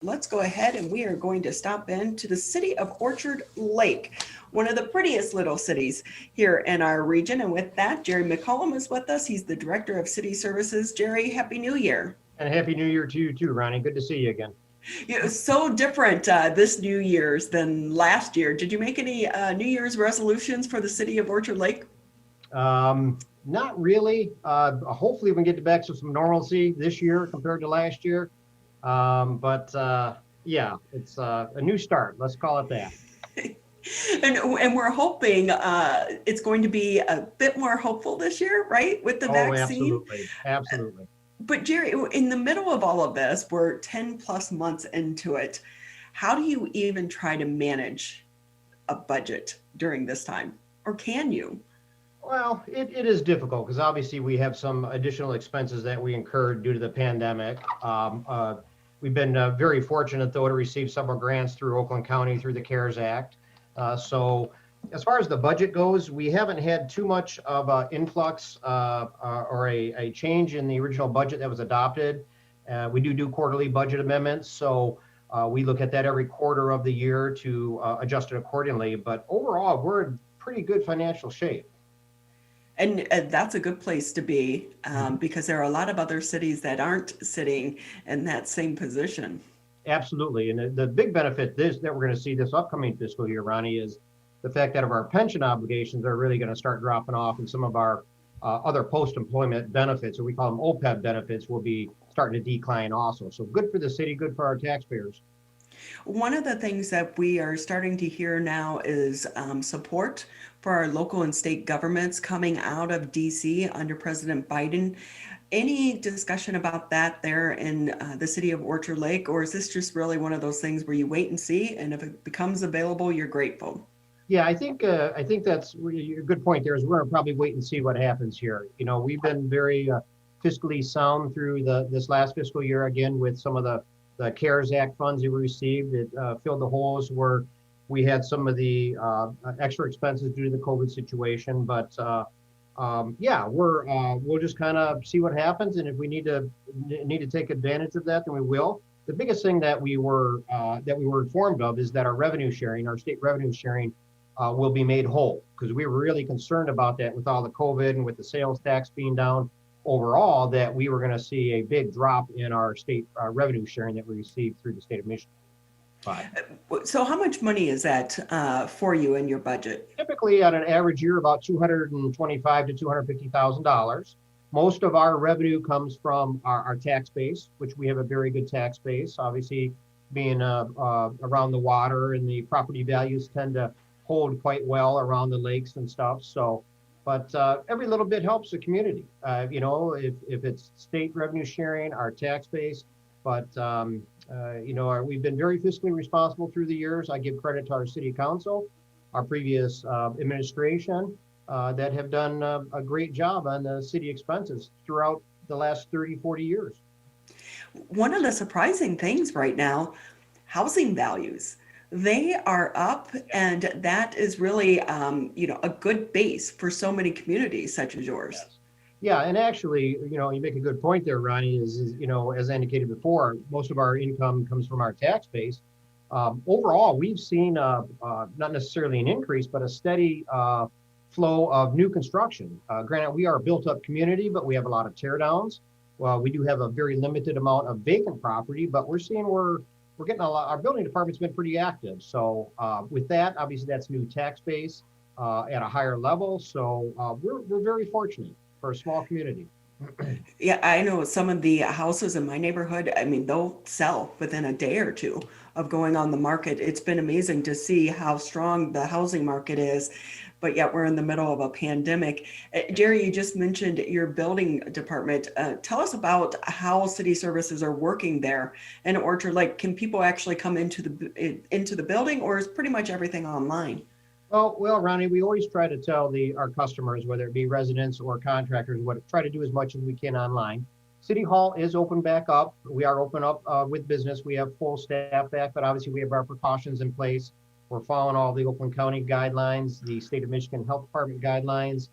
Let's go ahead and we are going to stop in to the city of Orchard Lake, one of the prettiest little cities here in our region. And with that, Gerry McCallum is with us. He's the Director of City Services. Gerry, Happy New Year. And Happy New Year to you too, Ronnie. Good to see you again. It's so different this New Year's than last year. Did you make any New Year's resolutions for the city of Orchard Lake? Not really. Hopefully, we can get back to some normalcy this year compared to last year. But yeah, it's a new start. Let's call it that. And we're hoping it's going to be a bit more hopeful this year, right, with the Oh, vaccine. absolutely. Absolutely. But Gerry, in the middle of all of this, we're 10 plus months into it. How do you even try to manage a budget during this time? Or can you? Well, it is difficult because obviously we have some additional expenses that we incurred due to the pandemic. We've been very fortunate, though, to receive several grants through Oakland County through the CARES Act. So as far as the budget goes, we haven't had too much of an influx or a change in the original budget that was adopted. We do quarterly budget amendments, so we look at that every quarter of the year to adjust it accordingly. But overall, we're in pretty good financial shape. And that's a good place to be because there are a lot of other cities that aren't sitting in that same position. Absolutely. And the big benefit that we're going to see this upcoming fiscal year, Ronnie, is the fact that our pension obligations are really going to start dropping off, and some of our other post-employment benefits, or we call them OPEB benefits, will be starting to decline also. So good for the city, good for our taxpayers. One of the things that we are starting to hear now is support for our local and state governments coming out of DC under President Biden. Any discussion about that there in the city of Orchard Lake, or is this just really one of those things where you wait and see, and if it becomes available, you're grateful? Yeah, I think that's really a good point there. Is we're going to probably wait and see what happens here. You know, we've been very fiscally sound through this last fiscal year, again with some of the CARES Act funds that we received. It filled the holes where we had some of the extra expenses due to the COVID situation. But yeah, we'll just kind of see what happens, and if we need to take advantage of that, then we will. The biggest thing that we were informed of is that our state revenue sharing, will be made whole, because we were really concerned about that with all the COVID and with the sales tax being down overall, that we were going to see a big drop in our state revenue sharing that we received through the state of Michigan. But So, how much money is that for you in your budget? typically, on an average year, about $225,000 to $250,000. Most of our revenue comes from our tax base, which we have a very good tax base. Obviously, being around the water, and the property values tend to hold quite well around the lakes and stuff. So, but every little bit helps the community. You know, if it's state revenue sharing, our tax base, but you know, we've been very fiscally responsible through the years. I give credit to our city council, our previous administration, that have done a great job on the city expenses throughout the last 30, 40 years. One of the surprising things right now, housing values. They are up, and that is really, a good base for so many communities such as yours. Yes. Yeah, and actually, you know, you make a good point there, Ronnie, is you know, as I indicated before, most of our income comes from our tax base. Overall, we've seen not necessarily an increase, but a steady flow of new construction. Granted, we are a built-up community, but we have a lot of tear downs. Well, we do have a very limited amount of vacant property, but we're getting a lot. Our building department's been pretty active. So with that, obviously, that's new tax base at a higher level. So we're very fortunate for a small community. Yeah, I know some of the houses in my neighborhood, I mean, they'll sell within a day or two of going on the market. It's been amazing to see how strong the housing market is, but yet we're in the middle of a pandemic. Gerry, you just mentioned your building department. Tell us about how city services are working there in Orchard Lake. Can people actually come into the building, or is pretty much everything online? Well, Ronnie, we always try to tell our customers, whether it be residents or contractors, try to do as much as we can online. City Hall is open back up. We are open up with business. We have full staff back, but obviously we have our precautions in place. We're following all the Oakland County guidelines, the state of Michigan Health Department guidelines.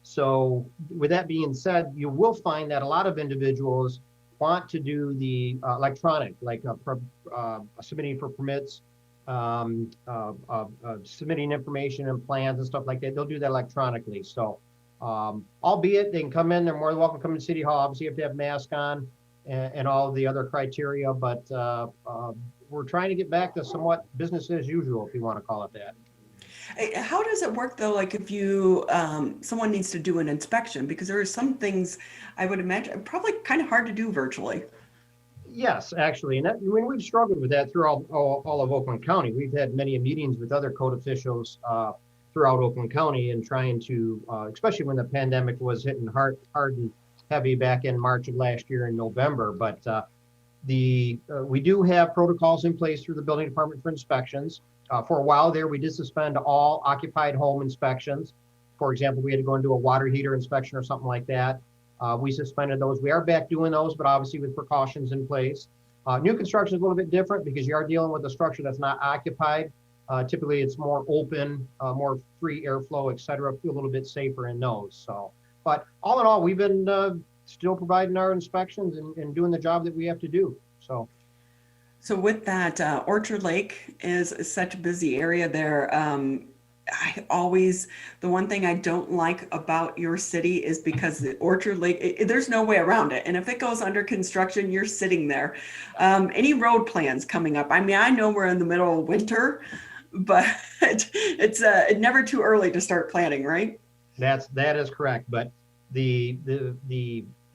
So with that being said, you will find that a lot of individuals want to do the electronic, like submitting for permits, submitting information and plans and stuff like that, they'll do that electronically. So, albeit they can come in, they're more than welcome to come to City Hall. Obviously, you have to have mask on and all of the other criteria, but we're trying to get back to somewhat business as usual, if you want to call it that. How does it work though? Like if you, someone needs to do an inspection, because there are some things I would imagine probably kind of hard to do virtually. Yes, actually, and that, I mean, we've struggled with that throughout all of Oakland County. We've had many meetings with other code officials throughout Oakland County and trying to, especially when the pandemic was hitting hard and heavy back in March of last year in November. But we do have protocols in place through the building department for inspections. For a while there, we did suspend all occupied home inspections. For example, we had to go and do a water heater inspection or something like that. We suspended those. We are back doing those, but obviously with precautions in place. New construction is a little bit different because you are dealing with a structure that's not occupied. Typically, it's more open, more free airflow, et cetera. Feel a little bit safer in those. So, but all in all, we've been still providing our inspections and doing the job that we have to do. So. So with that, Orchard Lake is such a busy area there. The one thing I don't like about your city is because the Orchard Lake, there's no way around it. And if it goes under construction, you're sitting there. Any road plans coming up? I mean, I know we're in the middle of winter, but it's never too early to start planning, right? That is correct. But the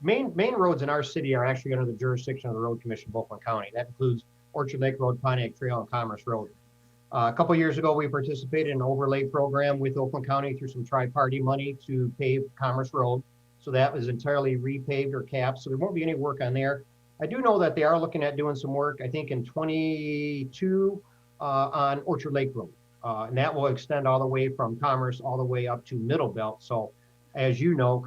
main roads in our city are actually under the jurisdiction of the Road Commission of Oakland County. That includes Orchard Lake Road, Pontiac Trail, and Commerce Road. A couple years ago, we participated in an overlay program with Oakland County through some tri-party money to pave Commerce Road. So that was entirely repaved or capped. So there won't be any work on there. I do know that they are looking at doing some work, I think in 22 on Orchard Lake Road. And that will extend all the way from Commerce all the way up to Middle Belt. So as you know,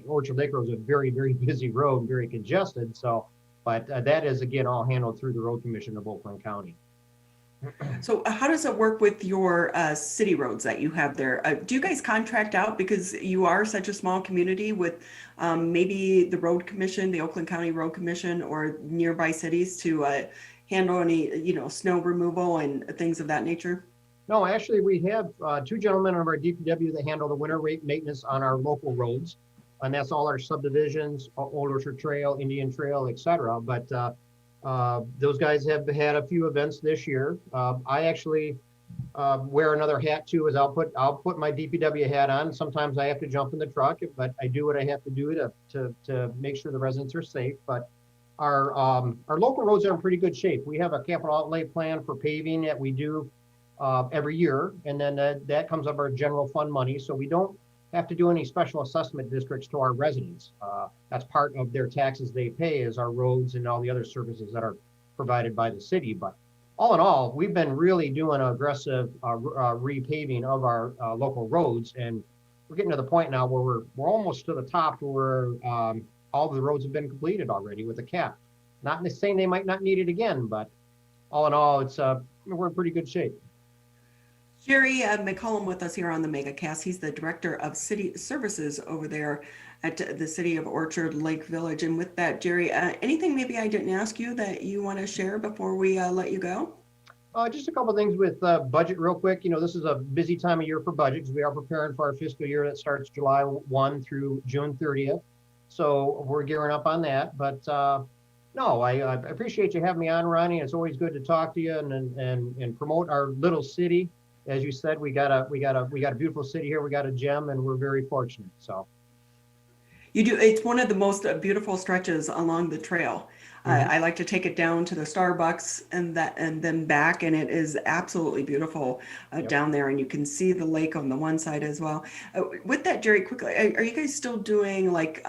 Orchard Lake Road is a very, very busy road, very congested. So, but that is again all handled through the Road Commission of Oakland County. So how does it work with your city roads that you have there? Do you guys contract out because you are such a small community with maybe the Road Commission, the Oakland County Road Commission, or nearby cities to handle any, snow removal and things of that nature? No, actually, we have two gentlemen of our DPW that handle the winter rate maintenance on our local roads. And that's all our subdivisions, Old Orchard Trail, Indian Trail, et cetera. But those guys have had a few events this year. I actually wear another hat too, is I'll put my DPW hat on. Sometimes I have to jump in the truck, but I do what I have to do to make sure the residents are safe. But our local roads are in pretty good shape. We have a capital outlay plan for paving that we do every year, and then that comes up our general fund money. So we don't have to do any special assessment districts to our residents. That's part of their taxes they pay is our roads and all the other services that are provided by the city. But all in all, we've been really doing aggressive repaving of our local roads, and we're getting to the point now where we're almost to the top where all the roads have been completed already with a cap. Not saying they might not need it again, but all in all, we're in pretty good shape. Gerry McCallum with us here on the MegaCast. He's the Director of City Services over there at the City of Orchard Lake Village. And with that, Gerry, anything maybe I didn't ask you that you want to share before we let you go? Just a couple of things with budget real quick. This is a busy time of year for budgets. We are preparing for our fiscal year that starts July 1 through June 30th. So we're gearing up on that. But no, I appreciate you having me on, Ronnie. It's always good to talk to you and promote our little city. As you said, we got a beautiful city here. We got a gem, and we're very fortunate. So you do. It's one of the most beautiful stretches along the trail. Mm-hmm. I like to take it down to the Starbucks and then back, and it is absolutely beautiful down there. And you can see the lake on the one side as well. With that, Gerry, quickly, are you guys still doing like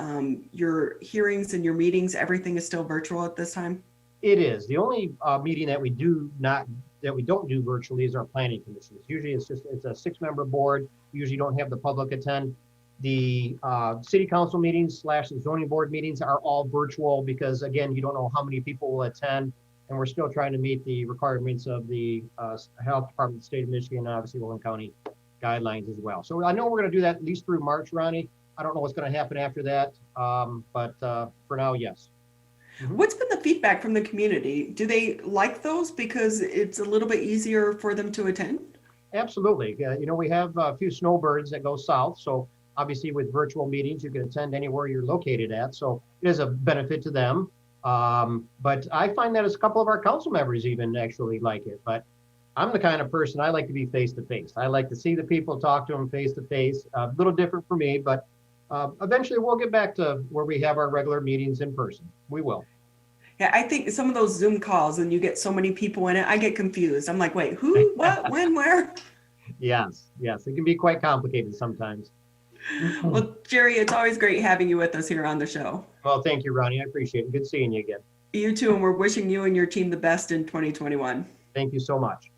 your hearings and your meetings? Everything is still virtual at this time? It is. The only meeting that we don't do virtually is our planning commissions. Usually it's a 6-member board. Usually don't have the public attend. The city council meetings / the zoning board meetings are all virtual because again, you don't know how many people will attend, and we're still trying to meet the requirements of the health department of the state of Michigan and obviously Oakland County guidelines as well. So I know we're going to do that at least through March, Ronnie. I don't know what's going to happen after that, but for now, yes. Mhm. What's been the feedback from the community? Do they like those because it's a little bit easier for them to attend? Absolutely. We have a few snowbirds that go south. So obviously with virtual meetings, you can attend anywhere you're located at. So it is a benefit to them. But I find that as a couple of our council members even actually like it. But I'm the kind of person, I like to be face to face. I like to see the people, talk to them face to face. A little different for me, but eventually we'll get back to where we have our regular meetings in person. We will. Yeah, I think some of those Zoom calls and you get so many people in it, I get confused. I'm like, wait, who, what, when, where? Yes, yes, it can be quite complicated sometimes. Well, Gerry, it's always great having you with us here on the show. Well, thank you, Ronnie. I appreciate it. Good seeing you again. You too, and we're wishing you and your team the best in 2021. Thank you so much.